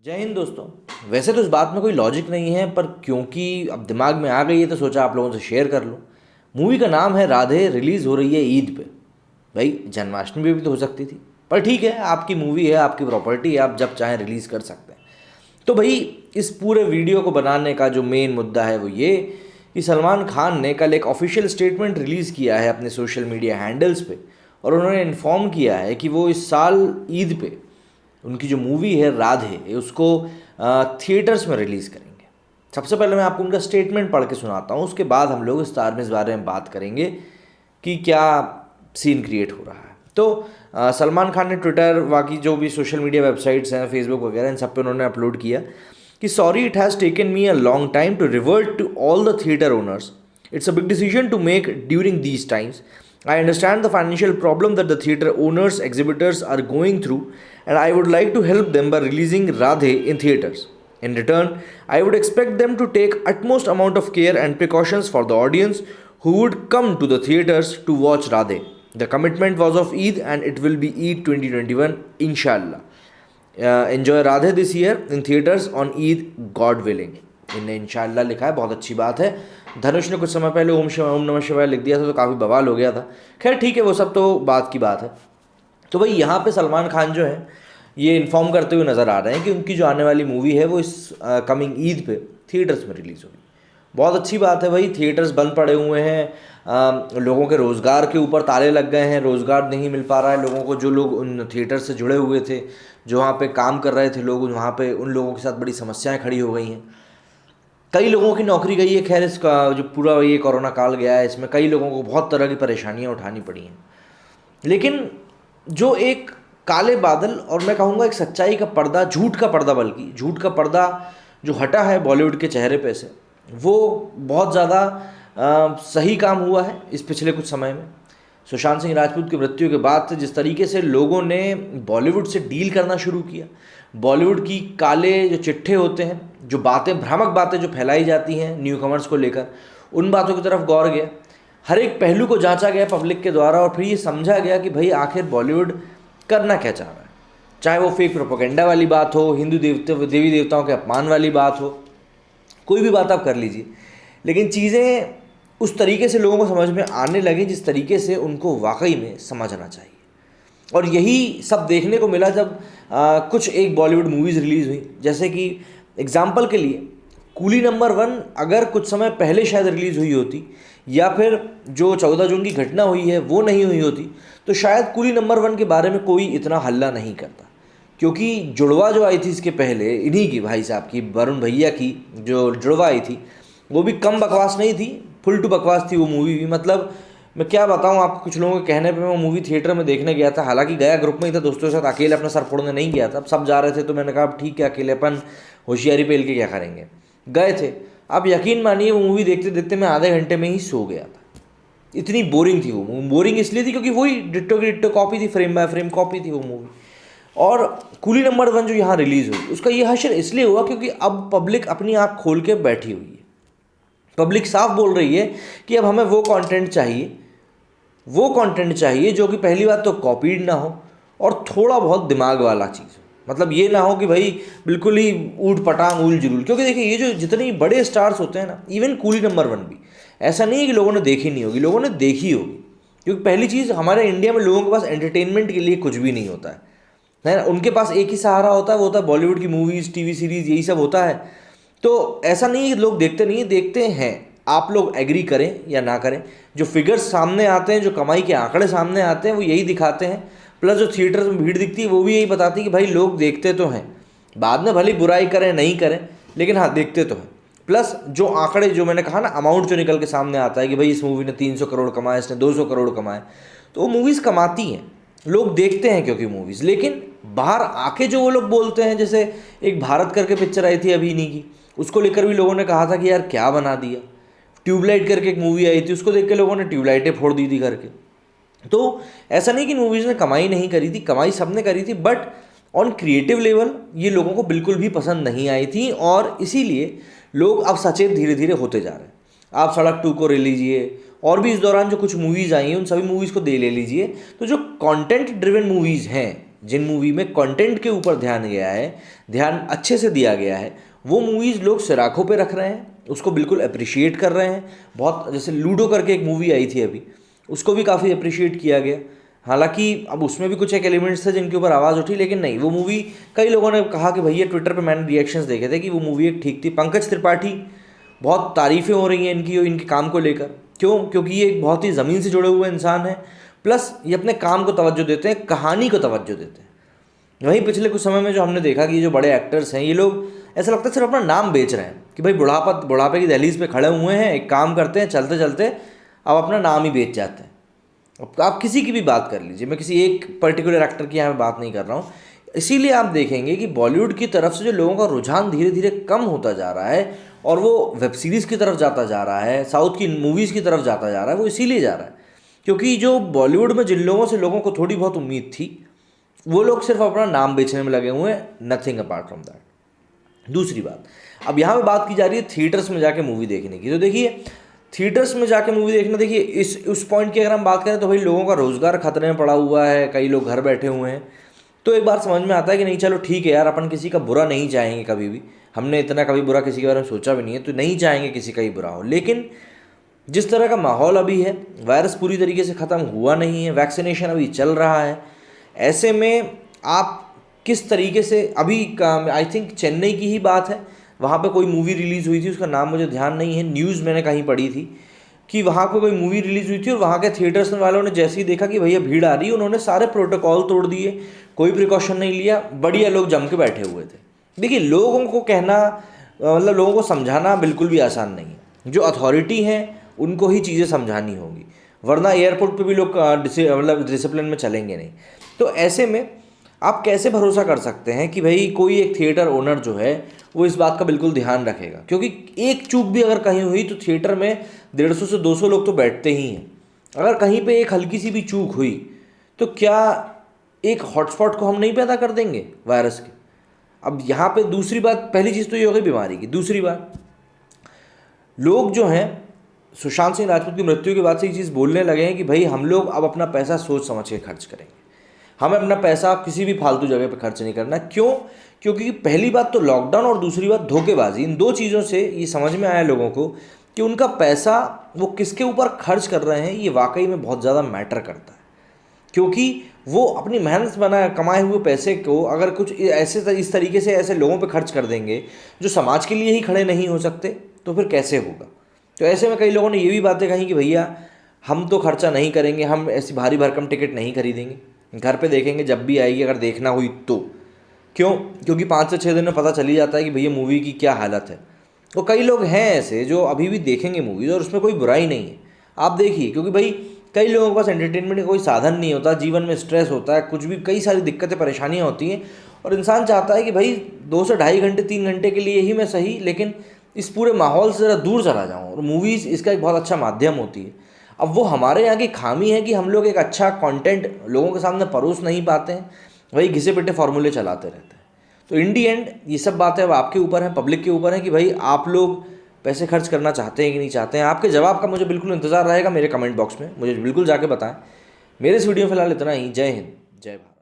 जय हिंद दोस्तों। वैसे तो इस बात में कोई लॉजिक नहीं है, पर क्योंकि अब दिमाग में आ गई है तो सोचा आप लोगों से शेयर कर लूँ। मूवी का नाम है राधे, रिलीज़ हो रही है ईद पे। भाई जन्माष्टमी पे भी तो हो सकती थी, पर ठीक है, आपकी मूवी है, आपकी प्रॉपर्टी है, आप जब चाहें रिलीज़ कर सकते हैं। तो भाई इस पूरे वीडियो को बनाने का जो मेन मुद्दा है वो ये कि सलमान खान ने कल एक ऑफिशियल स्टेटमेंट रिलीज़ किया है अपने सोशल मीडिया हैंडल्स पे, और उन्होंने इन्फॉर्म किया है कि वो इस साल ईद पे उनकी जो मूवी है राधे उसको थिएटर्स में रिलीज़ करेंगे। सबसे पहले मैं आपको उनका स्टेटमेंट पढ़ के सुनाता हूँ, उसके बाद हम लोग विस्तार में इस बारे में बात करेंगे कि क्या सीन क्रिएट हो रहा है। तो सलमान खान ने ट्विटर, बाकी जो भी सोशल मीडिया वेबसाइट्स हैं, फेसबुक वगैरह, इन सब पे उन्होंने अपलोड किया कि sorry, it has taken me a long time to revert to all the theatre owners. It's a big decision to make during these times. I understand the financial problem that the theater owners, exhibitors are going through, and I would like to help them by releasing Radhe in theaters. In return, I would expect them to take utmost amount of care and precautions for the audience who would come to the theaters to watch Radhe. The commitment was of Eid, and it will be Eid 2021, inshallah. Enjoy Radhe this year in theaters on Eid, God willing. इनने इंशाल्लाह लिखा है, बहुत अच्छी बात है। धनुष ने कुछ समय पहले ओम नमः शिवाय लिख दिया था तो काफ़ी बवाल हो गया था। खैर ठीक है, वो सब तो बात की बात है। तो भाई यहाँ पे सलमान खान जो है ये इन्फॉर्म करते हुए नज़र आ रहे हैं कि उनकी जो आने वाली मूवी है वो इस कमिंग ईद पे थिएटर्स में रिलीज़ होगी। बहुत अच्छी बात है भाई, थिएटर्स बंद पड़े हुए हैं, लोगों के रोज़गार के ऊपर ताले लग गए हैं, रोज़गार नहीं मिल पा रहा है लोगों को। जो लोग उन थिएटर से जुड़े हुए थे, जो वहाँ पे काम कर रहे थे लोग, वहाँ पे उन लोगों के साथ बड़ी समस्याएं खड़ी हो गई हैं। कई लोगों की नौकरी गई है। खैर इसका जो पूरा ये कोरोना काल गया है, इसमें कई लोगों को बहुत तरह की परेशानियां उठानी पड़ी हैं। लेकिन जो एक काले बादल, और मैं कहूँगा एक सच्चाई का पर्दा, झूठ का पर्दा, बल्कि झूठ का पर्दा जो हटा है बॉलीवुड के चेहरे पे से, वो बहुत ज़्यादा सही काम हुआ है इस पिछले कुछ समय में। सुशांत सिंह राजपूत की मृत्यु के बाद से जिस तरीके से लोगों ने बॉलीवुड से डील करना शुरू किया, बॉलीवुड की काले जो चिट्ठे होते हैं, जो बातें, भ्रामक बातें जो फैलाई जाती हैं न्यू कमर्स को लेकर, उन बातों की तरफ गौर गया। हर एक पहलू को जांचा गया पब्लिक के द्वारा, और फिर ये समझा गया कि भाई आखिर बॉलीवुड करना क्या चाह रहा है। चाहे वो फेक प्रोपेगेंडा वाली बात हो, हिंदू देवी देवताओं के अपमान वाली बात हो, कोई भी बात आप कर लीजिए, लेकिन चीज़ें उस तरीके से लोगों को समझ में आने लगी जिस तरीके से उनको वाकई में समझना चाहिए। और यही सब देखने को मिला जब कुछ एक बॉलीवुड मूवीज़ रिलीज़ हुई। जैसे कि एग्जाम्पल के लिए कूली नंबर 1 अगर कुछ समय पहले शायद रिलीज़ हुई होती, या फिर जो 14 जून की घटना हुई है वो नहीं हुई होती, तो शायद कूली नंबर 1 के बारे में कोई इतना हल्ला नहीं करता। क्योंकि जुड़वा जो आई थी इसके पहले, इन्हीं की, भाई साहब की, वरुण भैया की जो जुड़वा आई थी, वो भी कम बकवास नहीं थी, फुल टू बकवास थी वो मूवी भी। मतलब मैं क्या बताऊं आपको, कुछ लोगों के कहने पे मैं मूवी थिएटर में देखने गया था, हालांकि गया ग्रुप में ही था, दोस्तों के साथ, अकेले अपना सर फोड़ने नहीं गया था। अब सब जा रहे थे तो मैंने कहा ठीक है, अकेलेपन होशियारी पेल के क्या करेंगे, गए थे। आप यकीन मानिए वो मूवी देखते देखते मैं आधे घंटे में ही सो गया था, इतनी बोरिंग थी वो मूवी। बोरिंग इसलिए थी क्योंकि वही डिट्टो की डिट्टो कॉपी थी, फ्रेम बाय फ्रेम कॉपी थी वो मूवी। और कूली नंबर 1 जो यहाँ रिलीज़ हुई, उसका ये हश्र इसलिए हुआ क्योंकि अब पब्लिक अपनी आँख खोल के बैठी हुई है। पब्लिक साफ बोल रही है कि अब हमें वो कंटेंट चाहिए, वो कंटेंट चाहिए जो कि पहली बात तो कॉपीड ना हो और थोड़ा बहुत दिमाग वाला चीज़ हो। मतलब ये ना हो कि भाई बिल्कुल ही ऊट पटांग ऊल जुलूल। क्योंकि देखिए ये जो जितने बड़े स्टार्स होते हैं ना, इवन कूली नंबर 1 भी, ऐसा नहीं है कि लोगों ने देखी नहीं होगी, लोगों ने देखी होगी। क्योंकि पहली चीज़, हमारे इंडिया में लोगों के पास एंटरटेनमेंट के लिए कुछ भी नहीं होता है ना, उनके पास एक ही सहारा होता है, वो होता है बॉलीवुड की मूवीज़, टीवी सीरीज़, यही सब होता है। तो ऐसा नहीं है कि लोग देखते नहीं है, देखते हैं। आप लोग एग्री करें या ना करें, जो फिगर्स सामने आते हैं, जो कमाई के आंकड़े सामने आते हैं, वो यही दिखाते हैं। प्लस जो थिएटर में भीड़ दिखती है वो भी यही बताती है कि भाई लोग देखते तो हैं, बाद में भले बुराई करें नहीं करें, लेकिन हाँ देखते तो हैं। प्लस जो आंकड़े, जो मैंने कहा ना, अमाउंट जो निकल के सामने आता है कि भाई इस मूवी ने 300 करोड़ कमाए, इसने 200 करोड़ कमाए, तो वो मूवीज़ कमाती हैं, लोग देखते हैं क्योंकि मूवीज़। लेकिन बाहर आके जो वो लोग बोलते हैं, जैसे एक भारत करके पिक्चर आई थी अभी इन्हीं की, उसको लेकर भी लोगों ने कहा था कि यार क्या बना दिया। ट्यूबलाइट करके एक मूवी आई थी, उसको देख के लोगों ने ट्यूबलाइटें फोड़ दी थी करके। तो ऐसा नहीं कि मूवीज़ ने कमाई नहीं करी थी, कमाई सबने करी थी, बट ऑन क्रिएटिव लेवल ये लोगों को बिल्कुल भी पसंद नहीं आई थी, और इसीलिए लोग अब सचेत धीरे धीरे होते जा रहे हैं। आप सड़क 2 को ले लीजिए, और भी इस दौरान जो कुछ मूवीज़ आई हैं उन सभी मूवीज़ को ले लीजिए। तो जो कंटेंट ड्रिवन मूवीज़ हैं जिन मूवी में कंटेंट के ऊपर ध्यान गया है, ध्यान अच्छे से दिया गया है, वो मूवीज़ लोग सराखों पे रख रहे हैं, उसको बिल्कुल अप्रिशिएट कर रहे हैं। बहुत, जैसे लूडो करके एक मूवी आई थी अभी, उसको भी काफ़ी अप्रिशिएट किया गया। हालांकि अब उसमें भी कुछ एक एलिमेंट्स थे जिनके ऊपर आवाज़ उठी, लेकिन नहीं, वो मूवी कई लोगों ने कहा कि भैया, ट्विटर पे मैंने रिएक्शंस देखे थे कि वो मूवी एक ठीक थी। पंकज त्रिपाठी, बहुत तारीफ़ें हो रही हैं इनकी और इनके काम को लेकर। क्यों? क्योंकि ये एक बहुत ही ज़मीन से जुड़े हुए इंसान हैं, प्लस ये अपने काम को तवज्जो देते हैं, कहानी को तवज्जो देते हैं। वहीं पिछले कुछ समय में जो हमने देखा कि ये जो बड़े एक्टर्स हैं, ये लोग ऐसा लगता है सिर्फ अपना नाम बेच रहे हैं कि भाई बुढ़ापे की दहलीज पे खड़े हुए हैं, एक काम करते हैं, चलते चलते अब अपना नाम ही बेच जाते हैं। अब आप किसी की भी बात कर लीजिए, मैं किसी एक पर्टिकुलर एक्टर की यहाँ पे बात नहीं कर रहा हूँ। इसीलिए आप देखेंगे कि बॉलीवुड की तरफ से जो लोगों का रुझान धीरे धीरे कम होता जा रहा है और वो वेब सीरीज़ की तरफ जाता जा रहा है, साउथ की मूवीज़ की तरफ जाता जा रहा है, वो इसीलिए जा रहा है क्योंकि जो बॉलीवुड में जिन लोगों से लोगों को थोड़ी बहुत उम्मीद थी, वो लोग सिर्फ अपना नाम बेचने में लगे हुए हैं, नथिंग अपार्ट फ्रॉम दैट। दूसरी बात, अब यहाँ पे बात की जा रही है थिएटर्स में जाके मूवी देखने की। तो देखिए, थिएटर्स में जाके मूवी देखना, देखिए इस उस पॉइंट की अगर हम बात करें तो भाई लोगों का रोज़गार खतरे में पड़ा हुआ है, कई लोग घर बैठे हुए हैं। तो एक बार समझ में आता है कि नहीं, चलो ठीक है यार, अपन किसी का बुरा नहीं चाहेंगे कभी भी, हमने इतना कभी बुरा किसी के बारे में सोचा भी नहीं है, तो नहीं चाहेंगे किसी का ही बुरा हो। लेकिन जिस तरह का माहौल अभी है, वायरस पूरी तरीके से ख़त्म हुआ नहीं है, वैक्सीनेशन अभी चल रहा है, ऐसे में आप किस तरीके से, अभी आई थिंक चेन्नई की ही बात है, वहाँ पे कोई मूवी रिलीज़ हुई थी, उसका नाम मुझे ध्यान नहीं है, न्यूज़ मैंने कहीं पढ़ी थी कि वहाँ पे कोई मूवी रिलीज़ हुई थी और वहाँ के थिएटर्स वालों ने जैसे ही देखा कि भैया भीड़ आ रही है, उन्होंने सारे प्रोटोकॉल तोड़ दिए, कोई प्रिकॉशन नहीं लिया, बढ़िया लोग जम के बैठे हुए थे। देखिए, लोगों को कहना, मतलब लोगों को समझाना बिल्कुल भी आसान नहीं है। जो अथॉरिटी हैं उनको ही चीज़ें समझानी होगी, वरना एयरपोर्ट पे भी लोग मतलब डिसिप्लिन में चलेंगे नहीं। तो ऐसे में आप कैसे भरोसा कर सकते हैं कि भाई कोई एक थिएटर ओनर जो है वो इस बात का बिल्कुल ध्यान रखेगा? क्योंकि एक चूक भी अगर कहीं हुई तो थिएटर में 150 से 200 लोग तो बैठते ही हैं। अगर कहीं पे एक हल्की सी भी चूक हुई तो क्या एक हॉटस्पॉट को हम नहीं पैदा कर देंगे वायरस के? अब यहाँ पे दूसरी बात, पहली चीज़ तो ये हो गई बीमारी की। दूसरी बात, लोग जो हैं सुशांत सिंह राजपूत की मृत्यु के बाद से ये चीज़ बोलने लगे हैं कि भाई हम लोग अब अपना पैसा सोच समझ के खर्च करेंगे, हमें अपना पैसा किसी भी फालतू जगह पर खर्च नहीं करना। क्यों? क्योंकि पहली बात तो लॉकडाउन और दूसरी बात धोखेबाजी, इन दो चीज़ों से ये समझ में आया लोगों को कि उनका पैसा वो किसके ऊपर खर्च कर रहे हैं, ये वाकई में बहुत ज़्यादा मैटर करता है। क्योंकि वो अपनी मेहनत कमाए हुए पैसे को अगर कुछ ऐसे इस तरीके से ऐसे लोगों पे खर्च कर देंगे जो समाज के लिए ही खड़े नहीं हो सकते, तो फिर कैसे होगा? तो ऐसे में कई लोगों ने ये भी बातें कही कि भैया हम तो खर्चा नहीं करेंगे, हम ऐसी भारी भरकम टिकट नहीं खरीदेंगे, घर पे देखेंगे जब भी आएगी, अगर देखना हुई तो। क्यों? क्योंकि 5 से 6 दिन में पता चल ही जाता है कि भैया मूवी की क्या हालत है। तो कई लोग हैं ऐसे जो अभी भी देखेंगे मूवीज़ और उसमें कोई बुराई नहीं है, आप देखिए। क्योंकि भाई कई लोगों के पास एंटरटेनमेंट का कोई साधन नहीं होता, जीवन में स्ट्रेस होता है, कुछ भी कई सारी दिक्कतें परेशानियाँ होती हैं और इंसान चाहता है कि भाई 2 से ढाई घंटे 3 घंटे के लिए ही मैं सही, लेकिन इस पूरे माहौल से ज़रा दूर चला जाऊँ, और मूवीज़ इसका एक बहुत अच्छा माध्यम होती है। अब वो हमारे यहाँ की खामी है कि हम लोग एक अच्छा कंटेंट लोगों के सामने परोस नहीं पाते हैं, वही घिसे पिटे फॉर्मूले चलाते रहते हैं। तो इन दी एंड ये सब बातें अब आपके ऊपर है, पब्लिक के ऊपर है कि भाई आप लोग पैसे खर्च करना चाहते हैं कि नहीं चाहते हैं। आपके जवाब का मुझे बिल्कुल इंतज़ार रहेगा मेरे कमेंट बॉक्स में, मुझे बिल्कुल जाके बताएं। मेरे इस वीडियो में फिलहाल इतना ही। जय हिंद, जय भारत।